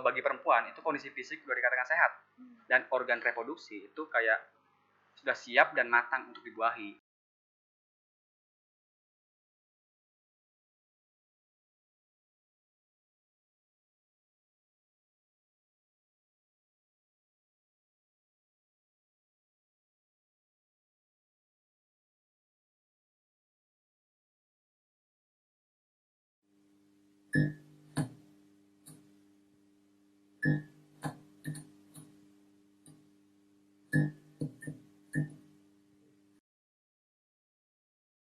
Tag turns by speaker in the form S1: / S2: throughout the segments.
S1: bagi perempuan itu kondisi fisik sudah dikatakan sehat dan organ reproduksi itu kayak sudah siap dan matang untuk dibuahi.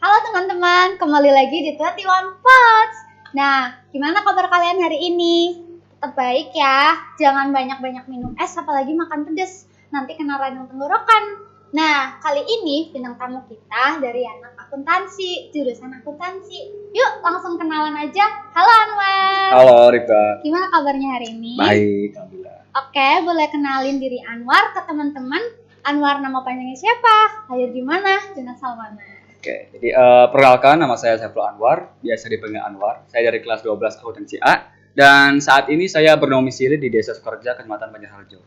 S2: Halo teman-teman, kembali lagi di 21 Pods. Nah, gimana kabar kalian hari ini? Tetap baik ya, jangan banyak-banyak minum es apalagi makan pedas, nanti kena radang tenggorokan. Nah, kali ini bintang tamu kita dari anak akuntansi, jurusan akuntansi. Yuk langsung kenalan aja. Halo Anwar.
S1: Halo Rika.
S2: Gimana kabarnya hari ini?
S1: Baik, alhamdulillah.
S2: Oke, boleh kenalin diri Anwar ke teman-teman. Anwar nama panjangnya siapa? Lahir di mana? Dan asal mana?
S1: Oke, jadi perkenalkan nama saya Saiful Anwar, biasa dipanggil Anwar. Saya dari kelas 12 akuntansi A dan saat ini saya berdomisili di Desa Sukoreja, Kecamatan Banjarharjo.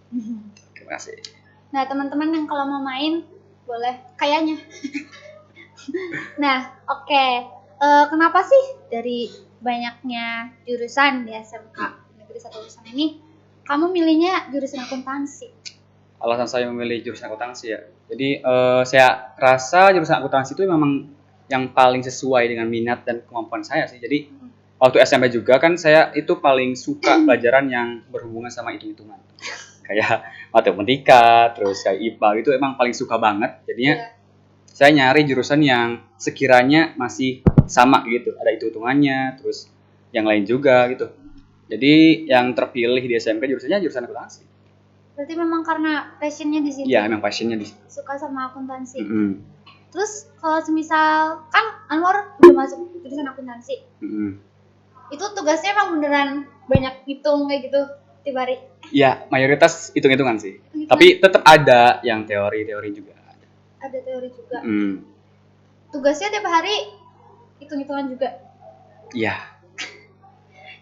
S1: Terima kasih.
S2: Nah, teman-teman yang kalau mau main boleh kayaknya. Nah, oke. Kenapa sih dari banyaknya jurusan di SMK Negeri 1 Urusan ini kamu milihnya jurusan akuntansi?
S1: Alasan saya memilih jurusan akuntansi ya. Jadi saya rasa jurusan akuntansi itu memang yang paling sesuai dengan minat dan kemampuan saya sih. Jadi waktu SMP juga kan saya itu paling suka pelajaran yang berhubungan sama hitung-hitungan. Kayak matematika, terus kayak IPA itu emang paling suka banget. Jadinya saya nyari jurusan yang sekiranya masih sama gitu. Ada hitung-hitungannya, terus yang lain juga gitu. Jadi yang terpilih di SMP jurusannya jurusan akuntansi.
S2: Berarti memang karena passionnya di situ.
S1: Iya, memang passionnya di situ.
S2: Suka sama akuntansi.
S1: Mm-hmm.
S2: Terus kalau semisal kan Anwar udah masuk jurusan akuntansi, itu tugasnya emang beneran banyak hitung kayak gitu tiap hari?
S1: Iya, mayoritas hitung-hitungan sih. Tapi tetap ada yang teori-teori juga.
S2: Ada teori juga. Tugasnya tiap hari hitung-hitungan juga?
S1: Iya.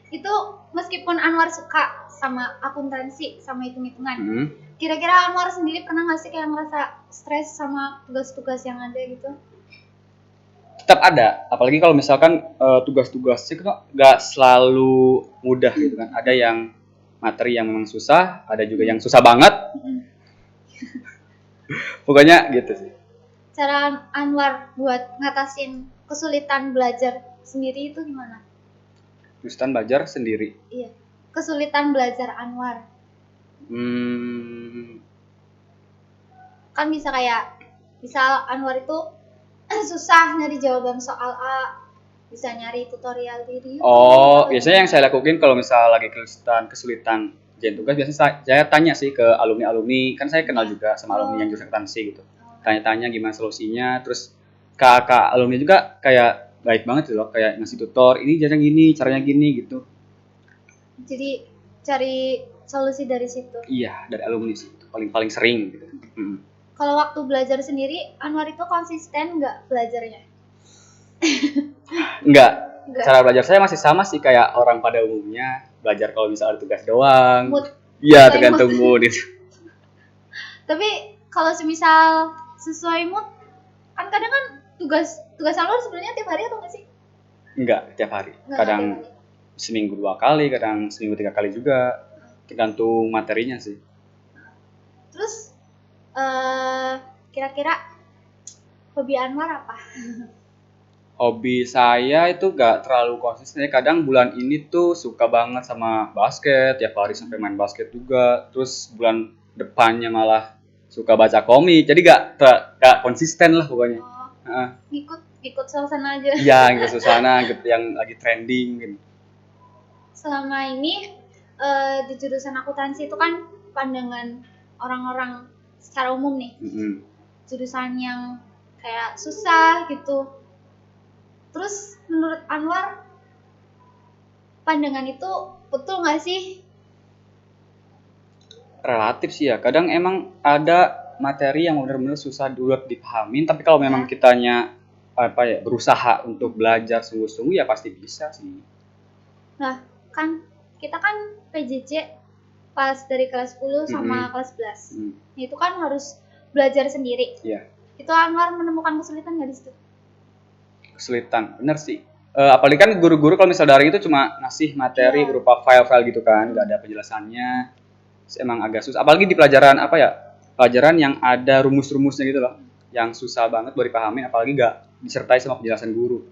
S2: Itu meskipun Anwar suka sama akuntansi, sama hitung-hitungan, kira-kira Anwar sendiri pernah nggak sih kayak ngerasa stres sama tugas-tugas yang ada gitu?
S1: Tetap ada, apalagi kalau misalkan tugas-tugasnya kan nggak selalu mudah gitu kan. Ada yang materi yang memang susah, ada juga yang susah banget. Pokoknya gitu sih.
S2: Cara Anwar buat ngatasin kesulitan belajar sendiri itu gimana?
S1: Kesulitan belajar sendiri?
S2: Iya, kesulitan belajar Anwar. Kan bisa kayak, misal Anwar itu susah nyari jawaban soal A, bisa nyari tutorial diri.
S1: Oh, biasanya yang saya lakukan kalau misal lagi kesulitan jalan tugas, biasanya saya tanya sih ke alumni-alumni, kan saya kenal juga sama alumni yang jurusan akuntansi gitu. Tanya-tanya gimana solusinya, terus kakak alumni juga kayak baik banget loh, kayak ngasih tutor, ini caranya gini gitu.
S2: Jadi cari solusi dari situ.
S1: Iya, dari alumni sih, paling sering gitu.
S2: Kalau waktu belajar sendiri, Anwar itu konsisten nggak belajarnya?
S1: Enggak. Cara belajar saya masih sama sih kayak orang pada umumnya, belajar kalau misalnya ada tugas doang. Iya, tergantung mood itu.
S2: Tapi kalau semisal sesuai mood, kan kadang kan tugas Anwar sebenarnya tiap hari atau nggak sih?
S1: Enggak, tiap hari. Kadang seminggu 2 kali, kadang seminggu 3 kali juga. Tergantung materinya sih.
S2: Terus kira-kira hobi Anwar apa?
S1: Hobi saya itu gak terlalu konsisten. Kadang bulan ini tuh suka banget sama basket, tiap hari sampai main basket juga. Terus bulan depannya malah suka baca komik. Jadi gak konsisten lah pokoknya.
S2: Ikut suasana aja.
S1: Iya, ikut suasana yang lagi trending gitu.
S2: Selama ini di jurusan akuntansi itu kan pandangan orang-orang secara umum nih, jurusan yang kayak susah gitu. Terus menurut Anwar, pandangan itu betul nggak sih?
S1: Relatif sih ya. Kadang emang ada materi yang benar-benar susah dulu dipahamin. Tapi kalau memang kitanya berusaha untuk belajar sungguh-sungguh ya pasti bisa sih.
S2: Nah, kan kita kan PJJ pas dari kelas 10 sama kelas 11.
S1: Hmm.
S2: Itu kan harus belajar sendiri.
S1: Iya.
S2: Itu Anwar menemukan kesulitan nggak di situ?
S1: Kesulitan, bener sih. Apalagi kan guru-guru kalau misal daring itu cuma ngasih materi
S2: Iya.
S1: berupa file-file gitu kan, nggak ada penjelasannya. Terus emang agak susah. Apalagi di pelajaran apa ya? Pelajaran yang ada rumus-rumusnya gitu loh, yang susah banget buat dipahamin. Apalagi nggak disertai sama penjelasan guru.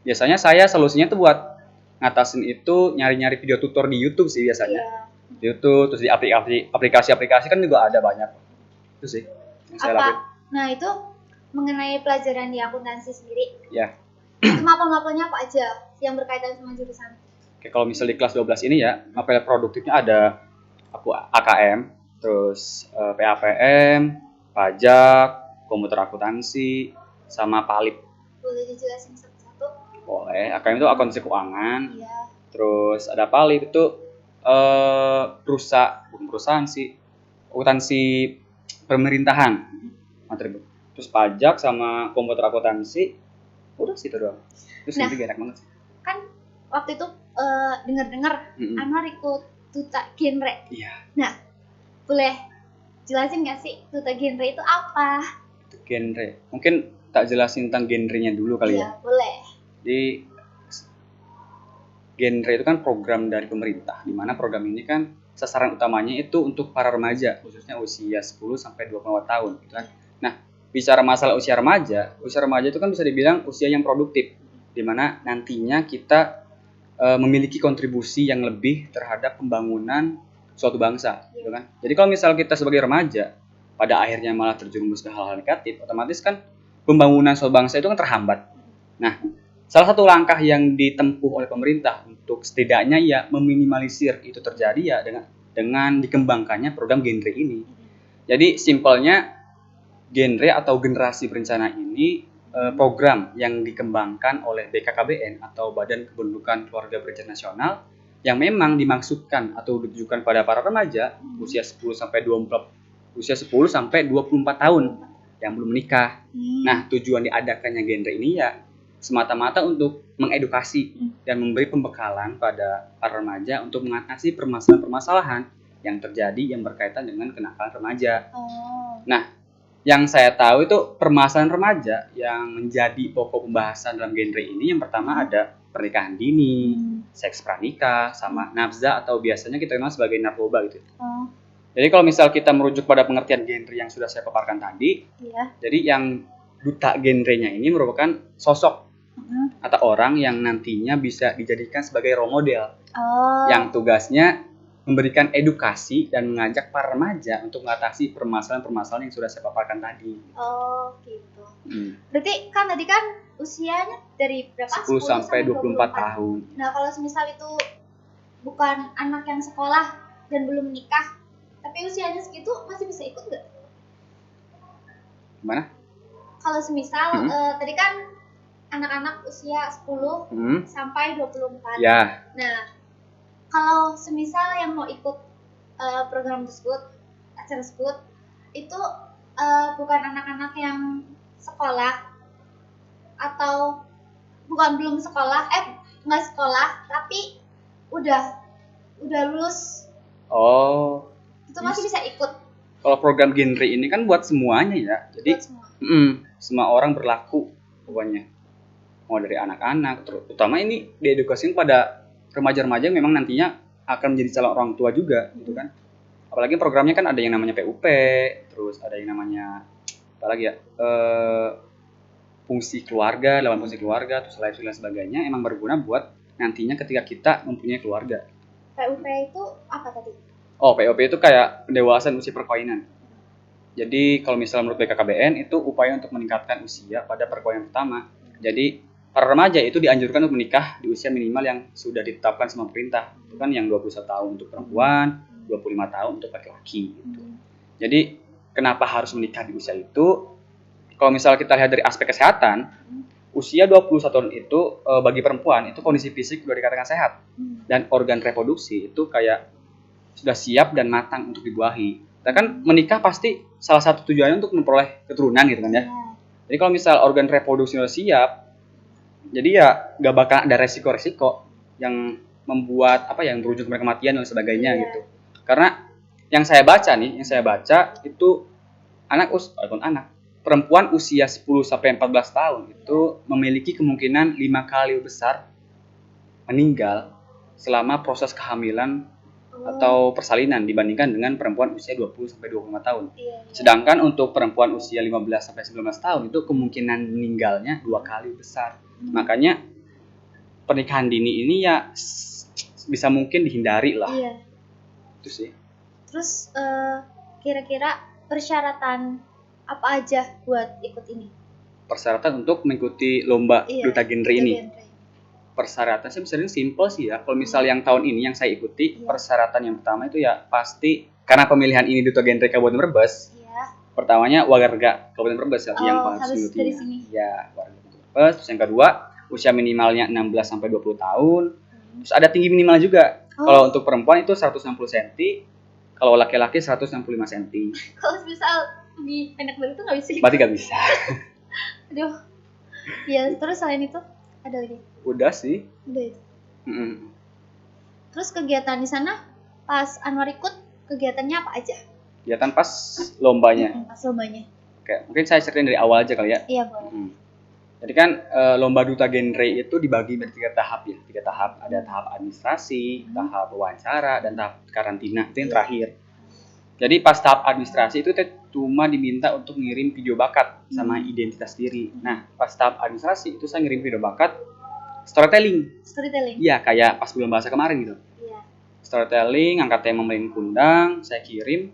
S1: Biasanya saya solusinya tuh buat ngatasin itu nyari-nyari video tutor di YouTube sih biasanya.
S2: Iya.
S1: Di YouTube, terus di aplikasi-aplikasi kan juga ada banyak. Itu sih yang saya lakuin.
S2: Nah, itu mengenai pelajaran di akuntansi sendiri.
S1: Ya.
S2: Itu mapel-mapelnya apa aja yang berkaitan sama jurusan?
S1: Oke, kalau misal di kelas 12 ini ya, mapel produktifnya ada AKM, terus PAPM, pajak, komputer akuntansi, sama PALIP.
S2: Boleh dijelasin satu-satu?
S1: Boleh. AKM itu akuntansi keuangan,
S2: Iya.
S1: terus ada PALIP itu bukan perusahaan sih, akuntansi pemerintahan. Materi. Terus pajak sama komputer akuntansi, udah sih itu doang. Terus
S2: Nah.
S1: nanti enak banget sih.
S2: Kan waktu itu dengar-dengar Anwar ikut duta genre.
S1: Iya.
S2: Nah, boleh jelasin nggak sih duta genre itu apa?
S1: Itu genre. Mungkin tak jelasin tentang genrenya dulu kali ya.
S2: Iya, boleh.
S1: Jadi genre itu kan program dari pemerintah, di mana program ini kan sasaran utamanya itu untuk para remaja, khususnya usia 10 sampai 24 tahun gitu kan. Nah, bicara masalah usia remaja itu kan bisa dibilang usia yang produktif, di mana nantinya kita memiliki kontribusi yang lebih terhadap pembangunan suatu bangsa gitu kan. Jadi kalau misal kita sebagai remaja pada akhirnya malah terjerumus ke hal-hal negatif, otomatis kan pembangunan suatu bangsa itu kan terhambat. Nah, salah satu langkah yang ditempuh oleh pemerintah untuk setidaknya ya meminimalisir itu terjadi ya dengan dikembangkannya program genre ini. Jadi simpelnya genre atau generasi berencana ini program yang dikembangkan oleh BKKBN atau Badan Kependudukan Keluarga Berencana Nasional yang memang dimaksudkan atau ditujukan pada para remaja usia 10 sampai 24 tahun yang belum menikah. Nah, tujuan diadakannya genre ini ya semata-mata untuk mengedukasi dan memberi pembekalan pada para remaja untuk mengatasi permasalahan-permasalahan yang terjadi yang berkaitan dengan kenakalan remaja. Nah, yang saya tahu itu permasalahan remaja yang menjadi pokok pembahasan dalam genre ini yang pertama ada pernikahan dini, seks pranikah, sama nafza atau biasanya kita kenal sebagai narkoba gitu. Jadi kalau misal kita merujuk pada pengertian genre yang sudah saya paparkan tadi, jadi yang duta genrenya ini merupakan sosok atau orang yang nantinya bisa dijadikan sebagai role model yang tugasnya memberikan edukasi dan mengajak para remaja untuk mengatasi permasalahan-permasalahan yang sudah saya paparkan tadi.
S2: Oh, gitu. Berarti kan tadi kan usianya dari berapa?
S1: 10 sampai 24 tahun.
S2: Nah, kalau semisal itu bukan anak yang sekolah dan belum menikah, tapi usianya segitu masih bisa ikut nggak?
S1: Gimana?
S2: Kalau semisal tadi kan anak-anak usia 10 sampai 24.
S1: Ya.
S2: Nah, kalau semisal yang mau ikut program tersebut, acara tersebut, itu bukan anak-anak yang sekolah atau bukan belum sekolah, nggak sekolah, tapi udah lulus.
S1: Oh.
S2: Itu masih bisa ikut.
S1: Kalau program genre ini kan buat semuanya ya, jadi semua orang berlaku pokoknya. Mau dari anak-anak, terutama ini diedukasikan pada remaja-remaja yang memang nantinya akan menjadi calon orang tua juga gitu kan. Apalagi programnya kan ada yang namanya PUP, terus ada yang namanya apa lagi ya, fungsi keluarga, lawan fungsi keluarga, terus lain sebagainya, emang berguna buat nantinya ketika kita mempunyai keluarga.
S2: PUP itu apa tadi?
S1: Oh, PUP itu kayak pendewasaan usia perkawinan. Jadi kalau misalnya menurut BKKBN itu upaya untuk meningkatkan usia pada perkawinan pertama. Jadi para remaja itu dianjurkan untuk menikah di usia minimal yang sudah ditetapkan sama pemerintah. Itu kan yang 21 tahun untuk perempuan, 25 tahun untuk laki-laki gitu. Jadi kenapa harus menikah di usia itu? Kalau misalnya kita lihat dari aspek kesehatan, usia 21 tahun itu bagi perempuan itu kondisi fisik sudah dikatakan sehat. Dan organ reproduksi itu kayak sudah siap dan matang untuk dibuahi. Dan kan menikah pasti salah satu tujuannya untuk memperoleh keturunan gitu kan ya. Jadi kalau misal organ reproduksi sudah siap, jadi ya gak bakal ada resiko-resiko yang membuat apa yang berujung pada kematian dan sebagainya gitu. Karena yang saya baca itu perempuan usia 10 sampai 14 tahun itu memiliki kemungkinan 5 kali besar meninggal selama proses kehamilan atau persalinan dibandingkan dengan perempuan usia 20 sampai 25 tahun.
S2: Iya.
S1: Sedangkan untuk perempuan usia 15 sampai 19 tahun itu kemungkinan meninggalnya 2 kali besar. Makanya pernikahan dini ini ya bisa mungkin dihindari lah.
S2: Iya.
S1: Itu sih.
S2: Terus kira-kira persyaratan apa aja buat ikut ini?
S1: Persyaratan untuk mengikuti lomba Duta Genre ini. Persyaratan saya bisa simple sih ya. Kalau misal yang tahun ini yang saya ikuti, persyaratan yang pertama itu ya pasti karena pemilihan ini Duta Genre Kabupaten Brebes.
S2: Iya.
S1: Pertamanya warga Kabupaten Brebes yang
S2: harus dari sini.
S1: Ya, warga Kabupaten Brebes. Terus yang kedua, usia minimalnya 16 sampai 20 tahun. Terus ada tinggi minimal juga. Kalau untuk perempuan itu 160 cm, kalau laki-laki 165 cm.
S2: Kalau misal lebih pendek dari itu nggak bisa?
S1: Berarti nggak bisa.
S2: Aduh. Ya, terus selain itu ada lagi?
S1: Udah sih.
S2: Udah itu. Terus kegiatan di sana pas Anwar ikut, kegiatannya apa aja?
S1: Kegiatan pas lombanya.
S2: Pas lombanya.
S1: Oke, mungkin saya ceritain dari awal aja kali ya.
S2: Iya, boleh.
S1: Jadi kan lomba Duta Genre itu dibagi menjadi 3 tahap ya. 3 tahap. Ada tahap administrasi, tahap wawancara, dan tahap karantina. Itu yang terakhir. Jadi pas tahap administrasi itu cuma diminta untuk ngirim video bakat sama identitas diri. Nah, pas tahap administrasi itu saya ngirim video bakat storytelling. Iya, kayak pas bulan bahasa kemarin gitu.
S2: Iya.
S1: Storytelling, angkat tema main kundang, saya kirim.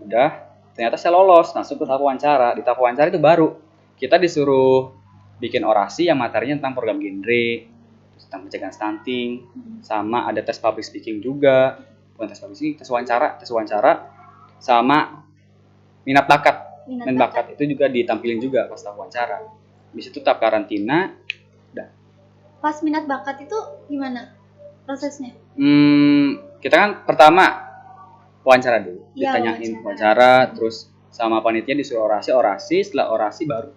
S1: Udah, ternyata saya lolos masuk ke tahap wawancara. Di tahap wawancara itu baru kita disuruh bikin orasi yang materinya tentang program genre, tentang pencegahan stunting, sama ada tes public speaking juga. Bukan tes public speaking, tes wawancara, sama minat bakat itu juga ditampilin juga pas tahap wawancara. Habis itu tahap karantina. Udah.
S2: Pas minat bakat itu gimana prosesnya?
S1: Kita kan pertama wawancara dulu, ditanyain wawancara, terus sama panitia disuruh orasi, setelah orasi baru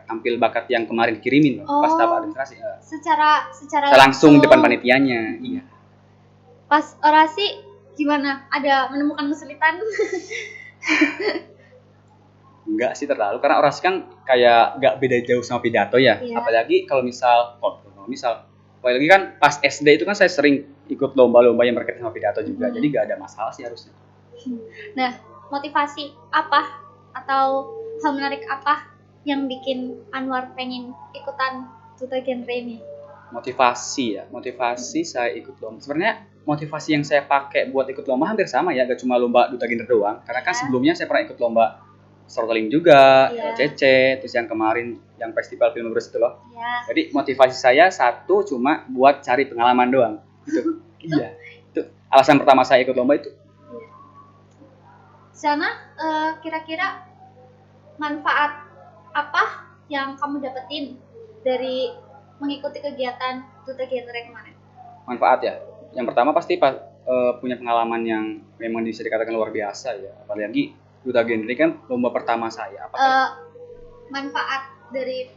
S1: tampil bakat yang kemarin dikirimin pas tahap administrasi.
S2: Secara
S1: langsung depan panitianya. Iya.
S2: Pas orasi gimana? Ada menemukan kesulitan?
S1: Enggak sih terlalu, karena orasi kan kayak enggak beda jauh sama pidato ya. Iya. Apalagi kan pas SD itu kan saya sering ikut lomba-lomba yang berkaitan sama pidato juga. Jadi enggak ada masalah sih harusnya.
S2: Nah, motivasi apa atau hal menarik apa yang bikin Anwar pengen ikutan Duta Genre ini? Motivasi saya ikut lomba. Sebenarnya motivasi yang saya pakai buat ikut lomba hampir sama ya, gak cuma lomba Duta Genre doang. Karena kan sebelumnya saya pernah ikut lomba storytelling juga, LCC, terus yang kemarin yang festival film Brebes itu loh. Jadi motivasi saya satu cuma buat cari pengalaman doang. Gitu. Iya. Itu alasan pertama saya ikut lomba itu. Di sana kira-kira manfaat apa yang kamu dapetin dari mengikuti kegiatan Duta Genre kemarin? Manfaat
S1: ya. Yang pertama pasti punya pengalaman yang memang bisa dikatakan luar biasa ya. Apalagi Duta Genre kan lomba pertama saya.
S2: Manfaat dari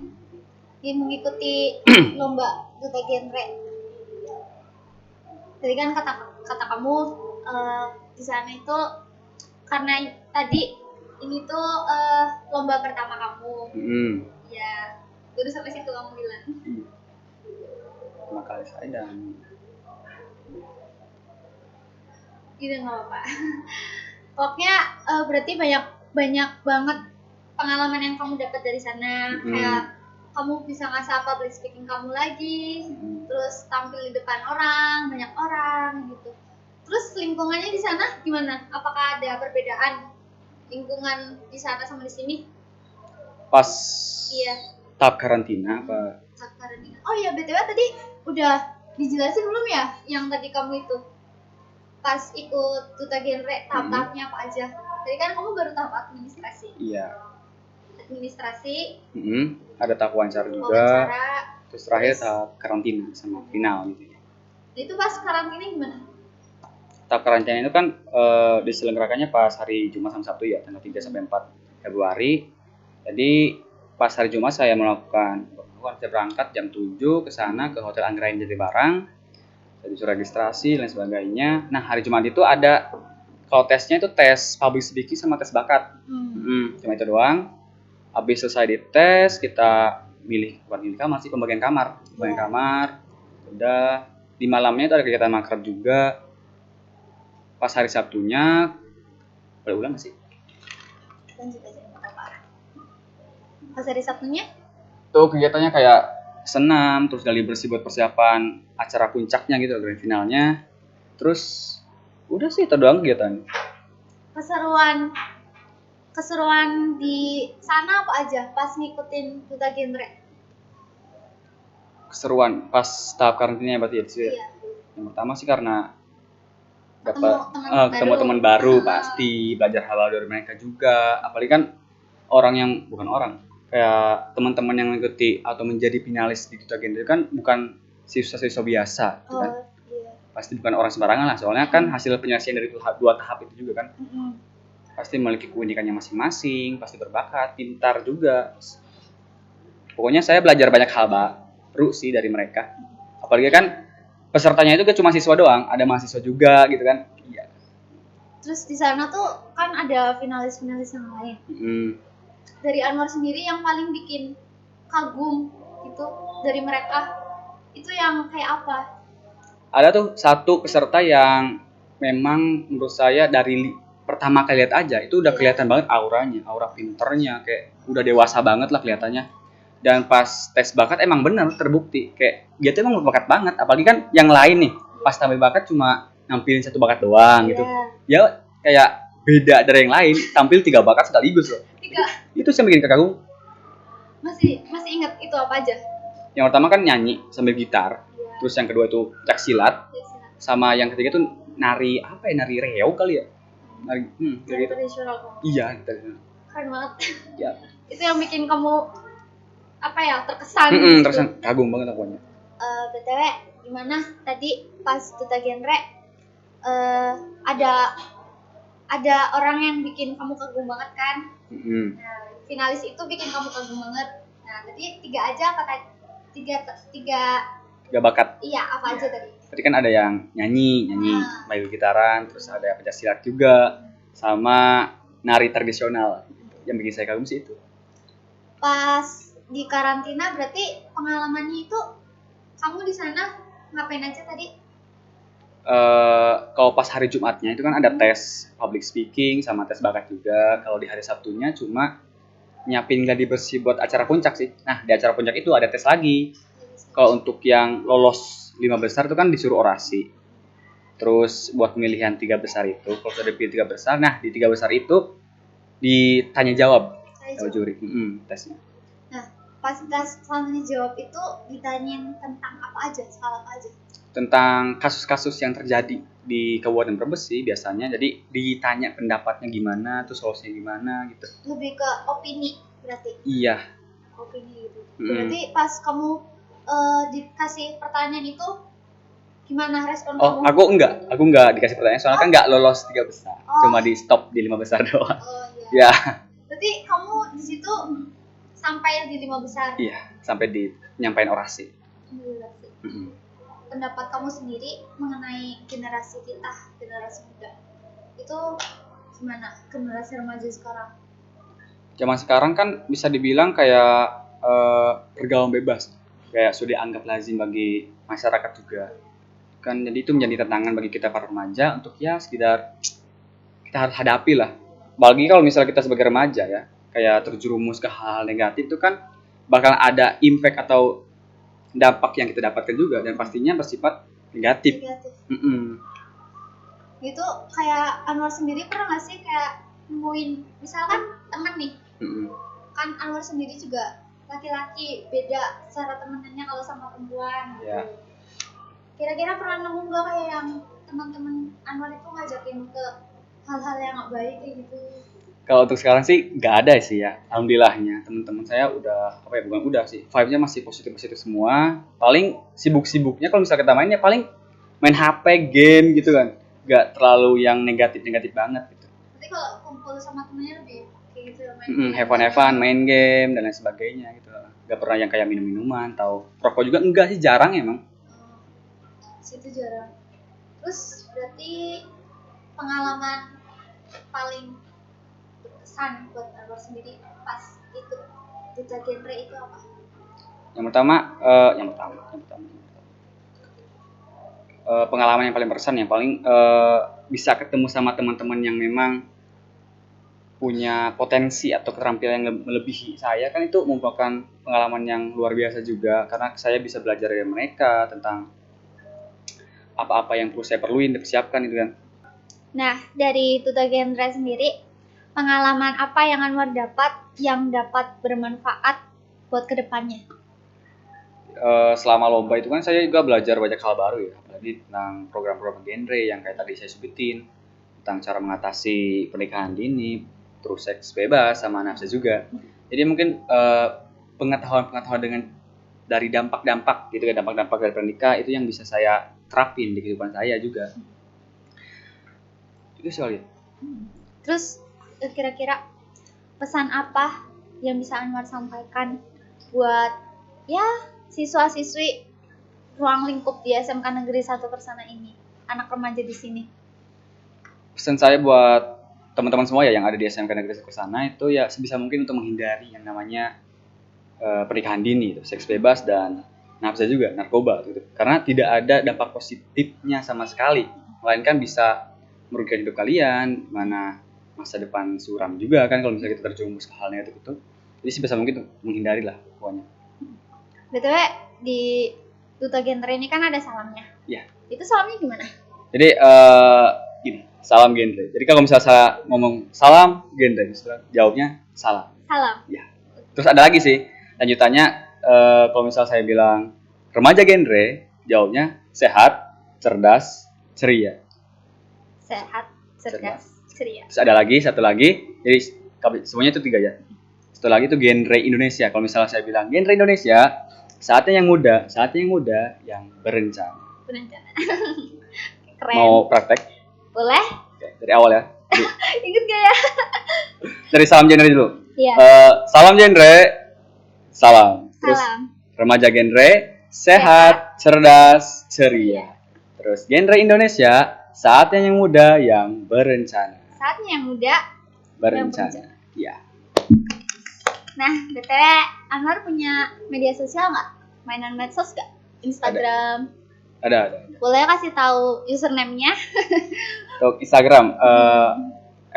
S2: mengikuti lomba Duta Genre. Jadi kan kata kamu di sana itu karena tadi ini tuh lomba pertama kamu. Ya, baru sampai situ kamu bilang.
S1: Pertama kali saya dan
S2: tidak apa-apa. Pokoknya berarti banyak banget pengalaman yang kamu dapat dari sana. Kayak kamu bisa ngasah public speaking kamu lagi, terus tampil di depan banyak orang gitu. Terus lingkungannya di sana gimana? Apakah ada perbedaan lingkungan di sana sama di sini?
S1: Pas tahap karantina apa?
S2: Tahap karantina. Oh iya, BTW tadi udah dijelasin belum ya yang tadi kamu itu? Pas ikut Duta Genre tahap-tahapnya apa aja? Tadi kan kamu baru tahap administrasi.
S1: Iya.
S2: Administrasi.
S1: Ada tahap wawancara juga. Terus terakhir tahap karantina sama final gitu ya.
S2: Itu pas karantina gimana?
S1: Tahap karantina itu kan diselenggarakannya pas hari Jumat sama Sabtu ya, tanggal 3 sampai 4 Februari. Jadi pas hari Jumat saya saya berangkat jam 7 ke sana ke Hotel Anggrain Jatibarang. Saya disuruh registrasi dan sebagainya. Nah, hari Jumat itu ada Kalau tesnya itu tes public speaking sama tes bakat. Cuma itu doang. Habis selesai di tes, kita bukan milih kamar sih, pembagian kamar. Udah di malamnya itu ada kegiatan makrab juga. Pas hari Sabtunya, boleh ulang nggak sih?
S2: Lanjut aja, nggak apa-apa. Pas hari Sabtunya?
S1: Tuh kegiatannya kayak senam, terus gali bersih buat persiapan acara puncaknya gitu, grand finalnya. Terus udah sih itu doang kegiatan.
S2: Keseruan di sana apa aja pas ngikutin Duta Genre?
S1: Keseruan pas tahap karantina berarti ya sih.
S2: Iya.
S1: Yang pertama sih karena
S2: Ketemu
S1: ketemu teman baru pasti, belajar hal dari mereka juga. Apalagi kan kayak teman-teman yang mengikuti atau menjadi finalis di Duta Genre kan bukan siswa-siswa biasa gitu kan.
S2: Iya.
S1: Pasti bukan orang sembarangan lah, soalnya kan hasil penyelesaian dari dua tahap itu juga kan. Pasti memiliki keunikannya masing-masing, pasti berbakat, pintar juga. Pokoknya saya belajar banyak hal baru sih dari mereka. Apalagi kan pesertanya itu cuma siswa doang, ada mahasiswa juga gitu kan. Iya.
S2: Terus di sana tuh kan ada finalis-finalis yang lain. Dari Anwar sendiri yang paling bikin kagum gitu dari mereka itu yang kayak apa?
S1: Ada tuh satu peserta yang memang menurut saya dari pertama kali lihat aja itu udah kelihatan banget auranya, aura pinternya, kayak udah dewasa banget lah kelihatannya. Dan pas tes bakat emang bener terbukti kayak dia tuh emang berbakat banget. Apalagi kan yang lain nih pas tampil bakat cuma nampilin satu bakat doang gitu. Ya kayak beda dari yang lain, tampil 3 bakat sekaligus loh.
S2: 3.
S1: Itu sih yang bikin kagum.
S2: Masih ingat itu apa aja?
S1: Yang pertama kan nyanyi sambil gitar. Terus yang kedua itu pencak silat. Sama yang ketiga tuh nari reog kali ya. Nari
S2: gitu. Tradisional.
S1: Iya, tradisional.
S2: Keren banget.
S1: Ya.
S2: Itu yang bikin kamu terkesan.
S1: Terkesan kagum banget pokoknya.
S2: BTW gimana tadi pas Duta Genre ada orang yang bikin kamu kagum banget kan? Nah, finalis itu bikin kamu kagum banget. Nah, tadi 3 aja apa tadi? 3
S1: bakat.
S2: Iya, apa aja tadi?
S1: Tadi kan ada yang nyanyi, main gitaran, terus ada pencak silat juga, sama nari tradisional. Yang bikin saya kagum sih itu.
S2: Pas di karantina berarti pengalamannya itu kamu di sana ngapain aja tadi?
S1: Kalau pas hari Jumatnya itu kan ada tes public speaking sama tes bakat juga. Kalau di hari Sabtunya cuma nyiapin gladi bersih buat acara puncak sih. Nah, di acara puncak itu ada tes lagi. Kalau untuk yang lolos 5 besar itu kan disuruh orasi. Terus buat pemilihan 3 besar itu, kalau sudah dipilih 3 besar, nah di 3 besar itu ditanya jawab sama juri. Tesnya.
S2: Nah, pas tes tanya jawab itu ditanyain tentang apa aja, soal apa aja?
S1: Tentang kasus-kasus yang terjadi di Kabupaten Brebes sih biasanya. Jadi ditanya pendapatnya gimana, terus solusinya gimana gitu.
S2: Lebih ke opini berarti?
S1: Iya.
S2: Opini gitu. Berarti pas kamu dikasih pertanyaan itu gimana respon kamu?
S1: Aku enggak dikasih pertanyaan soalnya kan enggak lolos 3 besar. Cuma di stop di 5 besar doang.
S2: Iya.
S1: Ya.
S2: Berarti kamu di situ sampai di 5 besar?
S1: Iya, sampai di nyampain orasi.
S2: Pendapat kamu sendiri mengenai generasi kita, generasi muda, itu gimana? Generasi remaja sekarang?
S1: Zaman sekarang kan bisa dibilang kayak bergaul bebas, kayak sudah dianggap lazim bagi masyarakat juga. Kan jadi itu menjadi tantangan bagi kita para remaja untuk ya sekedar kita harus hadapi lah. Apalagi kalau misalnya kita sebagai remaja ya, kayak terjerumus ke hal-hal negatif itu kan bakal ada impact atau dampak yang kita dapatkan juga dan pastinya bersifat negatif.
S2: Itu kayak Anwar sendiri pernah nggak sih kayak nemuin misalkan teman nih, kan Anwar sendiri juga laki-laki, beda cara temenannya kalau sama perempuan.
S1: Yeah.
S2: Kira-kira pernah nemu nggak kayak yang teman-teman Anwar itu ngajakin ke hal-hal yang nggak baik kayak gitu?
S1: Kalau untuk sekarang sih nggak ada sih ya, alhamdulillahnya teman-teman saya udah vibe-nya masih positif semua. Paling sibuk-sibuknya kalau misalnya kita mainnya paling main HP, game gitu kan, nggak terlalu yang negatif banget gitu.
S2: Berarti kalau kumpul sama temennya lebih kayak gitu
S1: have fun, main game dan lain sebagainya gitu. Nggak pernah yang kayak minum-minuman atau rokok juga enggak sih, jarang emang.
S2: Situ jarang. Terus berarti pengalaman paling berkesan buat Anwar sendiri pas itu duta genre itu apa?
S1: Yang pertama, pengalaman yang paling berkesan, yang paling bisa ketemu sama teman-teman yang memang punya potensi atau keterampilan yang melebihi saya, kan itu merupakan pengalaman yang luar biasa juga, karena saya bisa belajar dari mereka tentang apa-apa yang perlu saya perluin dipersiapkan itu kan.
S2: Nah, dari duta genre sendiri, pengalaman apa yang Anwar dapat yang dapat bermanfaat buat kedepannya?
S1: Selama lomba itu kan saya juga belajar banyak hal baru ya, apalagi tentang program-program genre yang kayak tadi saya sebutin, tentang cara mengatasi pernikahan dini, terus seks bebas sama nafsu juga. Jadi mungkin pengetahuan-pengetahuan dengan dari dampak-dampak gitu ya, dampak-dampak dari pernikah itu yang bisa saya terapin di kehidupan saya juga. Itu soalnya.
S2: Terus kira-kira pesan apa yang bisa Anwar sampaikan buat ya siswa-siswi ruang lingkup di SMK Negeri 1 Kersana ini, anak remaja di sini?
S1: Pesan saya buat teman-teman semua ya yang ada di SMK Negeri 1 Kersana itu ya sebisa mungkin untuk menghindari yang namanya pernikahan dini, itu seks bebas dan nafsa juga, narkoba gitu. Karena tidak ada dampak positifnya sama sekali, melainkan bisa merugikan hidup kalian, mana masa depan suram juga kan kalau misalnya kita terjerumus ke hal negatif itu. Jadi sebisa mungkin menghindari lah pokoknya.
S2: BTW di duta genre ini kan ada salamnya.
S1: Iya.
S2: Itu salamnya gimana?
S1: Jadi gini, salam genre. Jadi kalau misalnya saya ngomong salam genre, jawabnya salam.
S2: Salam.
S1: Ya. Terus ada lagi sih lanjutannya, kalau misalnya saya bilang remaja genre, jawabnya sehat, cerdas, ceria.
S2: Sehat, cerdas, ceria.
S1: Terus ada lagi satu lagi, jadi semuanya itu 3 ya. Satu lagi itu genre Indonesia. Kalau misalnya saya bilang genre Indonesia, saatnya yang muda yang berencana.
S2: Berencana. Keren.
S1: Mau praktek?
S2: Boleh?
S1: Oke, dari awal ya.
S2: Ingat gak ya?
S1: Dari salam genre dulu.
S2: Iya.
S1: Salam genre, salam. Terus
S2: Salam.
S1: remaja genre, sehat, cerdas, ceria. Terus genre Indonesia, saatnya yang muda yang berencana.
S2: Saatnya yang muda
S1: Berencana. Iya.
S2: Nah, BTW Anwar punya media sosial nggak? Mainan medsos nggak? Instagram?
S1: Ada.
S2: Boleh kasih tahu username-nya?
S1: Untuk Instagram,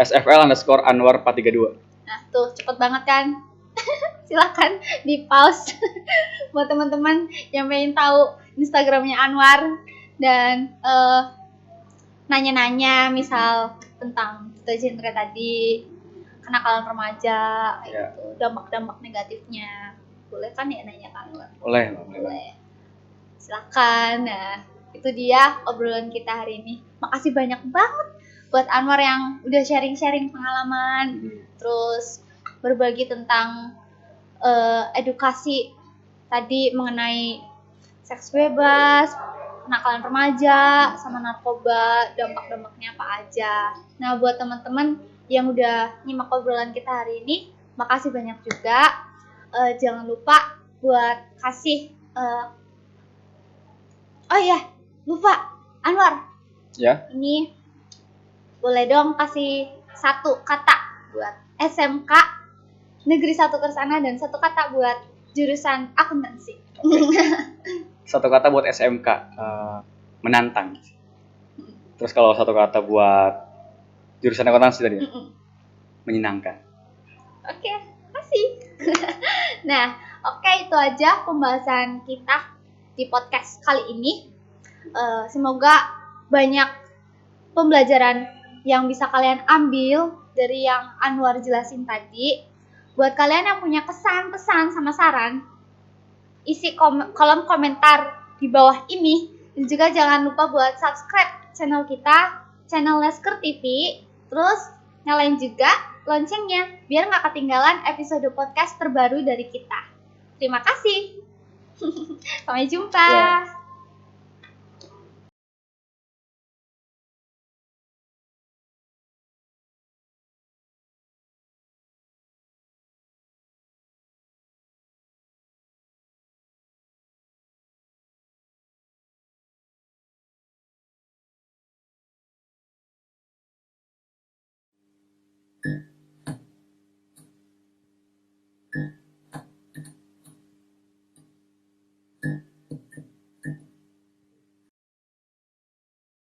S1: SFL_Anwar 432.
S2: Nah, tuh cepet banget kan? Silakan di pause buat teman-teman yang pengen tahu Instagramnya Anwar dan nanya-nanya misal tentang genre tadi, kenakalan remaja,
S1: Ya.
S2: gitu, dampak-dampak negatifnya. Boleh kan ya nanya ke Anwar?
S1: Boleh.
S2: Silakan. Nah, itu dia obrolan kita hari ini. Makasih banyak banget buat Anwar yang udah sharing-sharing pengalaman, terus berbagi tentang edukasi tadi mengenai seks bebas, kenakalan remaja, sama narkoba, dampak-dampaknya apa aja. Nah, buat teman-teman yang udah nyimak obrolan kita hari ini, makasih banyak juga. Jangan lupa buat kasih oh iya, lupa Anwar.
S1: Ya.
S2: Ini boleh dong kasih satu kata buat SMK Negeri 1 Kersana dan satu kata buat jurusan akuntansi.
S1: Satu kata buat SMK, menantang. Terus kalau satu kata buat jurusan akuntansi tadi, menyenangkan.
S2: Oke, kasih. Nah, oke, itu aja pembahasan kita di podcast kali ini. Semoga banyak pembelajaran yang bisa kalian ambil dari yang Anwar jelasin tadi. Buat kalian yang punya kesan, pesan, sama saran, isi kolom komentar di bawah ini. Dan juga jangan lupa buat subscribe channel kita, channel Lesker TV. Terus nyalain juga loncengnya biar gak ketinggalan episode podcast terbaru dari kita. Terima kasih. Sampai jumpa.
S1: Ya.
S2: Bye.